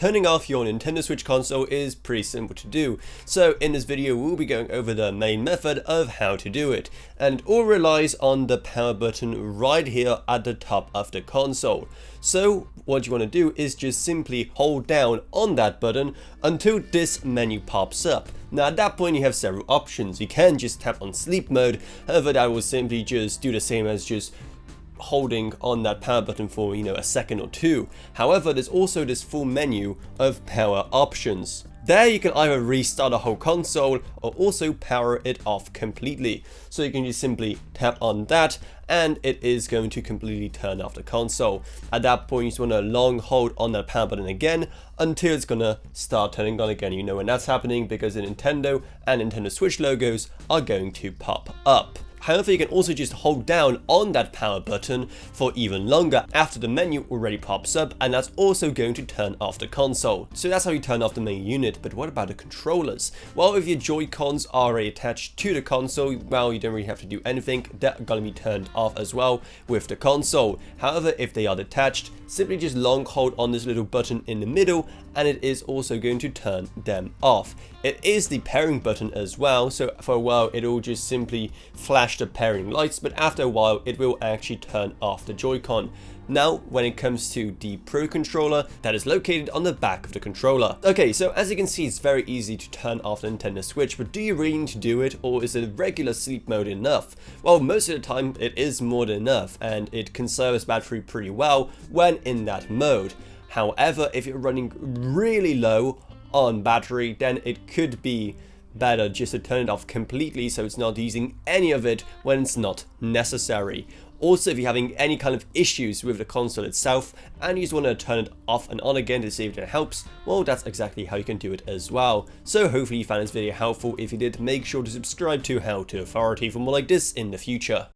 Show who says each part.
Speaker 1: Turning off your Nintendo Switch console is pretty simple to do, so in this video we'll be going over the main method of how to do it, and it all relies on the power button right here at the top of the console. So what you want to do is just simply hold down on that button until this menu pops up. Now at that point you have several options. You can just tap on sleep mode, however that will simply just do the same as just holding on that power button for a second or two. However, there's also this full menu of power options. There you can either restart a whole console or also power it off completely. So you can just simply tap on that and it is going to completely turn off the console. At that point you just want to long hold on that power button again until it's gonna start turning on again. You know when that's happening because the Nintendo and Nintendo Switch logos are going to pop up. However, you can also just hold down on that power button for even longer after the menu already pops up, and that's also going to turn off the console. So that's how you turn off the main unit. But what about the controllers? Well, if your Joy-Cons are already attached to the console, well, you don't really have to do anything. They're gonna be turned off as well with the console. However, if they are detached, simply just long hold on this little button in the middle and it is also going to turn them off. It is the pairing button as well, so for a while it will just simply flash the pairing lights, but after a while it will actually turn off the Joy-Con. Now, when it comes to the Pro controller, that is located on the back of the controller. Okay, so as you can see, it's very easy to turn off the Nintendo Switch, but do you really need to do it, or is a regular sleep mode enough? Well, most of the time it is more than enough, and it conserves battery pretty well when in that mode. However, if you're running really low on battery, then it could be better just to turn it off completely so it's not using any of it when it's not necessary. Also, if you're having any kind of issues with the console itself and you just want to turn it off and on again to see if it helps, well, that's exactly how you can do it as well. So hopefully you found this video helpful. If you did, make sure to subscribe to How to Authority for more like this in the future.